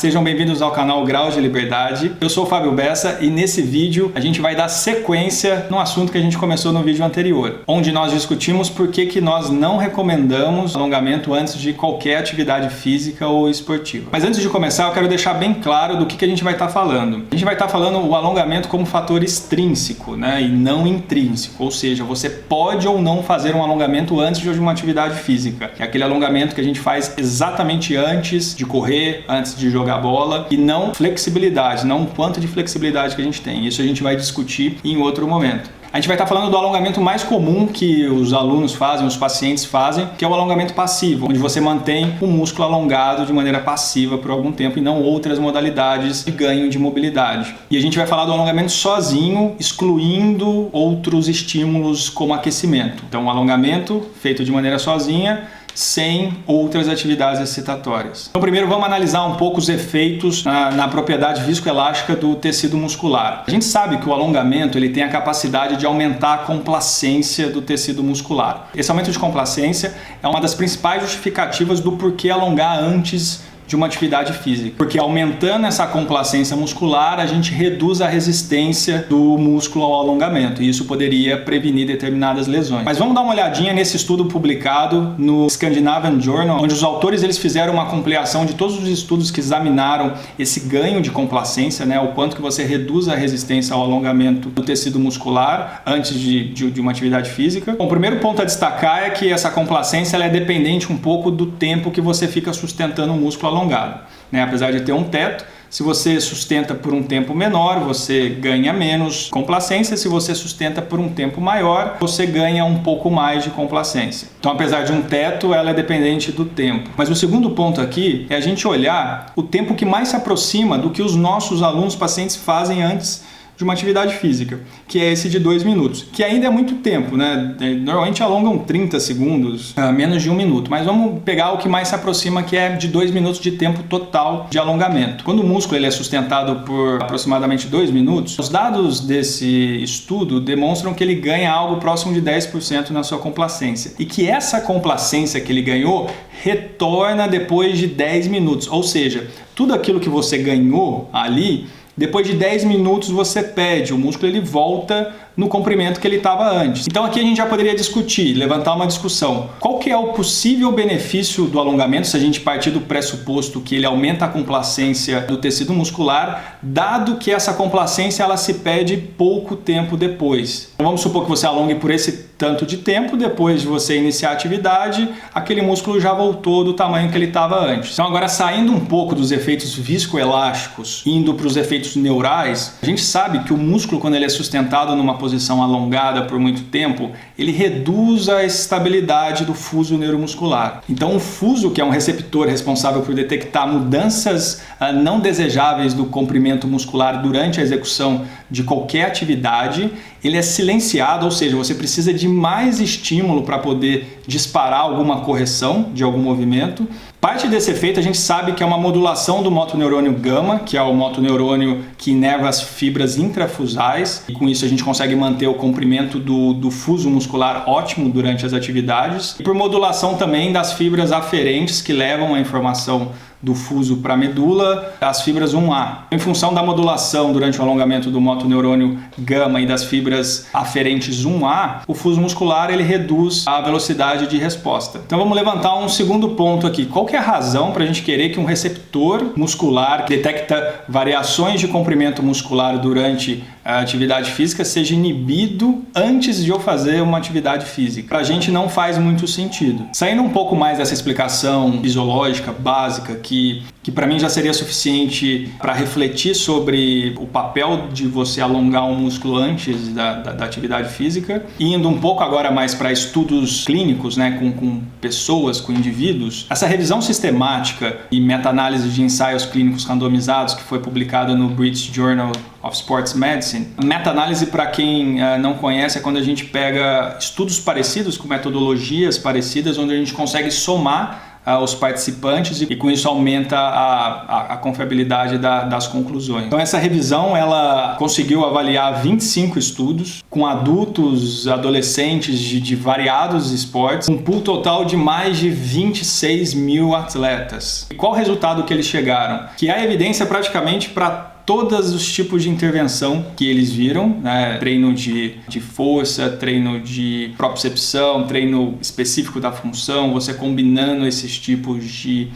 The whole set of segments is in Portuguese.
sejam bem-vindos ao canal Grau de Liberdade. Eu sou o Fábio Bessa e nesse vídeo a gente vai dar sequência no assunto que a gente começou no vídeo anterior, onde nós discutimos por que nós não recomendamos alongamento antes de qualquer atividade física ou esportiva. Mas antes de começar, eu quero deixar bem claro do que a gente vai estar falando. A gente vai estar falando o alongamento como fator extrínseco, né, e não intrínseco, ou seja, você pode ou não fazer um alongamento antes de uma atividade física, que é aquele alongamento que a gente faz exatamente antes de correr, antes de jogar bola, e não flexibilidade, não o quanto de flexibilidade que a gente tem. Isso a gente vai discutir em outro momento. A gente vai estar falando do alongamento mais comum que os alunos fazem, os pacientes fazem, que é o alongamento passivo, onde você mantém o músculo alongado de maneira passiva por algum tempo e não outras modalidades de ganho de mobilidade. E a gente vai falar do alongamento sozinho, excluindo outros estímulos como aquecimento. Então, o alongamento feito de maneira sozinha, sem outras atividades excitatórias. Então, primeiro vamos analisar um pouco os efeitos na propriedade viscoelástica do tecido muscular. A gente sabe que o alongamento ele tem a capacidade de aumentar a complacência do tecido muscular. Esse aumento de complacência é uma das principais justificativas do porquê alongar antes de uma atividade física, porque aumentando essa complacência muscular a gente reduz a resistência do músculo ao alongamento e isso poderia prevenir determinadas lesões. Mas vamos dar uma olhadinha nesse estudo publicado no Scandinavian Journal, onde os autores eles fizeram uma compilação de todos os estudos que examinaram esse ganho de complacência, né, o quanto que você reduz a resistência ao alongamento do tecido muscular antes de uma atividade física. Bom, o primeiro ponto a destacar é que essa complacência ela é dependente um pouco do tempo que você fica sustentando o músculo alongado, né? Apesar de ter um teto, se você sustenta por um tempo menor, você ganha menos complacência. Se você sustenta por um tempo maior, você ganha um pouco mais de complacência. Então, apesar de um teto, ela é dependente do tempo. Mas o segundo ponto aqui é a gente olhar o tempo que mais se aproxima do que os nossos alunos pacientes fazem antes de uma atividade física, que é esse de 2 minutos, que ainda é muito tempo, né? Normalmente alongam 30 segundos, menos de 1 minuto, mas vamos pegar o que mais se aproxima, que é de 2 minutos de tempo total de alongamento. Quando o músculo ele é sustentado por aproximadamente 2 minutos, os dados desse estudo demonstram que ele ganha algo próximo de 10% na sua complacência, e que essa complacência que ele ganhou retorna depois de 10 minutos, ou seja, tudo aquilo que você ganhou ali, depois de 10 minutos você perde, o músculo ele volta no comprimento que ele estava antes. Então aqui a gente já poderia discutir, levantar uma discussão. Qual que é o possível benefício do alongamento se a gente partir do pressuposto que ele aumenta a complacência do tecido muscular, dado que essa complacência ela se perde pouco tempo depois. Então vamos supor que você alongue por esse tanto de tempo, depois de você iniciar a atividade, aquele músculo já voltou do tamanho que ele estava antes. Então agora saindo um pouco dos efeitos viscoelásticos, indo para os efeitos neurais, a gente sabe que o músculo quando ele é sustentado numa posição alongada por muito tempo, ele reduz a estabilidade do fuso neuromuscular. Então o fuso, que é um receptor responsável por detectar mudanças não desejáveis do comprimento muscular durante a execução de qualquer atividade, ele é silenciado, ou seja, você precisa de mais estímulo para poder disparar alguma correção de algum movimento. Parte desse efeito a gente sabe que é uma modulação do motoneurônio gama, que é o motoneurônio que inerva as fibras intrafusais, e com isso a gente consegue manter o comprimento do fuso muscular ótimo durante as atividades, e por modulação também das fibras aferentes que levam a informação do fuso para a medula, as fibras 1A. Em função da modulação durante o alongamento do motoneurônio gama e das fibras aferentes 1A, o fuso muscular ele reduz a velocidade de resposta. Então vamos levantar um segundo ponto aqui. Qual que é a razão para a gente querer que um receptor muscular que detecta variações de comprimento muscular durante a atividade física seja inibido antes de eu fazer uma atividade física? Para a gente não faz muito sentido. Saindo um pouco mais dessa explicação fisiológica básica que para mim já seria suficiente para refletir sobre o papel de você alongar um músculo antes da atividade física, indo um pouco agora mais para estudos clínicos, né, com pessoas, com indivíduos. Essa revisão sistemática e meta-análise de ensaios clínicos randomizados que foi publicada no British Journal of Sports Medicine. Meta-análise, para quem não conhece, é quando a gente pega estudos parecidos, com metodologias parecidas, onde a gente consegue somar os participantes e com isso aumenta a confiabilidade das conclusões. Então essa revisão ela conseguiu avaliar 25 estudos com adultos, adolescentes de variados esportes, um pool total de mais de 26 mil atletas. E qual o resultado que eles chegaram? Que há evidência praticamente para todos os tipos de intervenção que eles viram, né? Treino de força, treino de propriocepção, treino específico da função, você combinando esses tipos de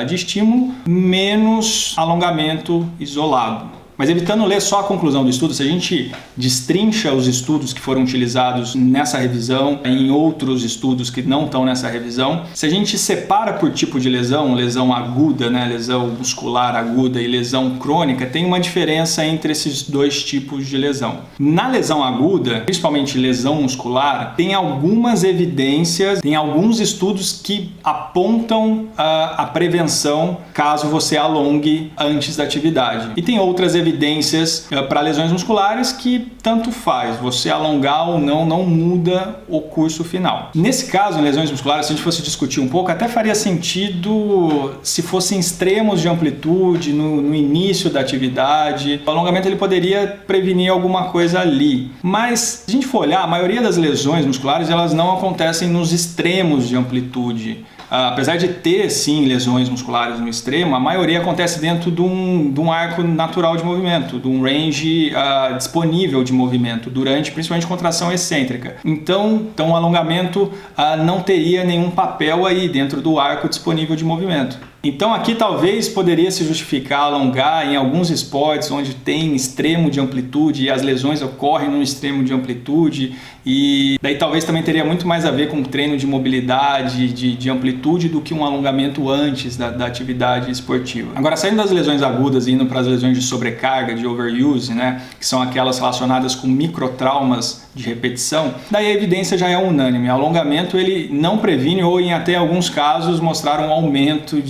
estímulo, menos alongamento isolado. Mas evitando ler só a conclusão do estudo, se a gente destrincha os estudos que foram utilizados nessa revisão, em outros estudos que não estão nessa revisão, se a gente separa por tipo de lesão, lesão aguda, né, lesão muscular aguda e lesão crônica, tem uma diferença entre esses dois tipos de lesão. Na lesão aguda, principalmente lesão muscular, tem algumas evidências, tem alguns estudos que apontam a prevenção caso você alongue antes da atividade. E tem outras evidências para lesões musculares que tanto faz, você alongar ou não muda o curso final. Nesse caso, em lesões musculares, se a gente fosse discutir um pouco, até faria sentido se fossem extremos de amplitude no início da atividade. O alongamento ele poderia prevenir alguma coisa ali. Mas, se a gente for olhar, a maioria das lesões musculares elas não acontecem nos extremos de amplitude. Apesar de ter, sim, lesões musculares no extremo, a maioria acontece dentro de um arco natural de movimento, de um range disponível de movimento, durante principalmente contração excêntrica. Então o alongamento não teria nenhum papel aí dentro do arco disponível de movimento. Então aqui talvez poderia se justificar alongar em alguns esportes onde tem extremo de amplitude e as lesões ocorrem no extremo de amplitude, e daí talvez também teria muito mais a ver com treino de mobilidade, de amplitude, do que um alongamento antes da atividade esportiva. Agora, saindo das lesões agudas e indo para as lesões de sobrecarga, de overuse, né, que são aquelas relacionadas com microtraumas de repetição, daí a evidência já é unânime. O alongamento ele não previne ou em até alguns casos mostraram um aumento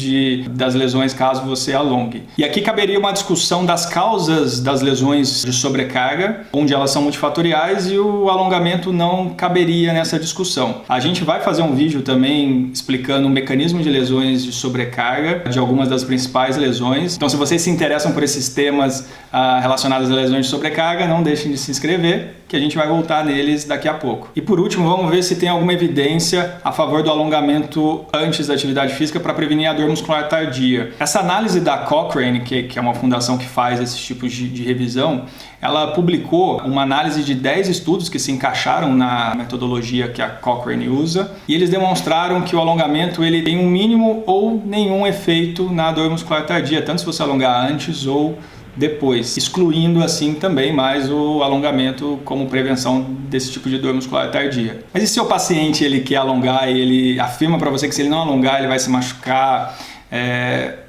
das lesões caso você alongue. E aqui caberia uma discussão das causas das lesões de sobrecarga, onde elas são multifatoriais, e o alongamento não caberia nessa discussão. A gente vai fazer um vídeo também explicando o mecanismo de lesões de sobrecarga, de algumas das principais lesões. Então, se vocês se interessam por esses temas relacionados a lesões de sobrecarga, não deixem de se inscrever, que a gente vai voltar neles daqui a pouco. E por último, vamos ver se tem alguma evidência a favor do alongamento antes da atividade física para prevenir a dor muscular tardia. Essa análise da Cochrane, que é uma fundação que faz esses tipos de revisão, ela publicou uma análise de 10 estudos que se encaixaram na metodologia que a Cochrane usa, e eles demonstraram que o alongamento ele tem um mínimo ou nenhum efeito na dor muscular tardia, tanto se você alongar antes ou depois, excluindo assim também mais o alongamento como prevenção desse tipo de dor muscular tardia. Mas e se o paciente ele quer alongar e ele afirma para você que se ele não alongar ele vai se machucar?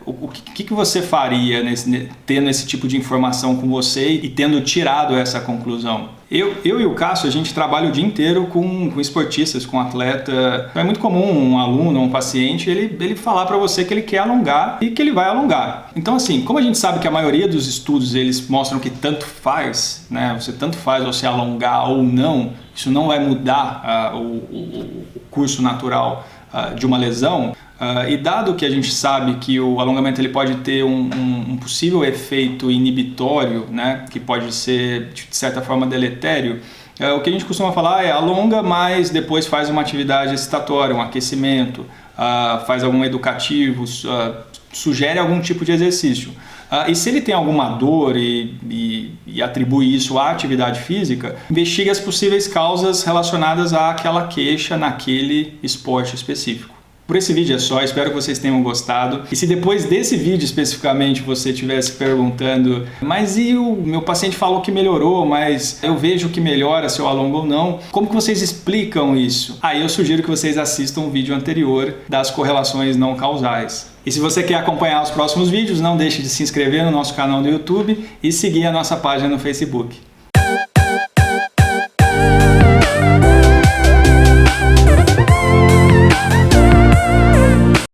O que você faria tendo esse tipo de informação com você e tendo tirado essa conclusão? Eu e o Cássio, a gente trabalha o dia inteiro com esportistas, com atleta. É muito comum um aluno, um paciente, ele falar para você que ele quer alongar e que ele vai alongar. Então, assim, como a gente sabe que a maioria dos estudos eles mostram que tanto faz, né? Você tanto faz você alongar ou não, isso não vai mudar o curso natural de uma lesão. E dado que a gente sabe que o alongamento ele pode ter um possível efeito inibitório, né, que pode ser de certa forma deletério, o que a gente costuma falar é alonga, mas depois faz uma atividade excitatória, um aquecimento, faz algum educativo, sugere algum tipo de exercício. E se ele tem alguma dor e atribui isso à atividade física, investigue as possíveis causas relacionadas àquela queixa naquele esporte específico. Por esse vídeo é só, espero que vocês tenham gostado. E se depois desse vídeo especificamente você estivesse perguntando, mas e o meu paciente falou que melhorou, mas eu vejo que melhora se eu alongo ou não, como que vocês explicam isso? Aí eu sugiro que vocês assistam o vídeo anterior das correlações não causais. E se você quer acompanhar os próximos vídeos, não deixe de se inscrever no nosso canal no YouTube e seguir a nossa página no Facebook.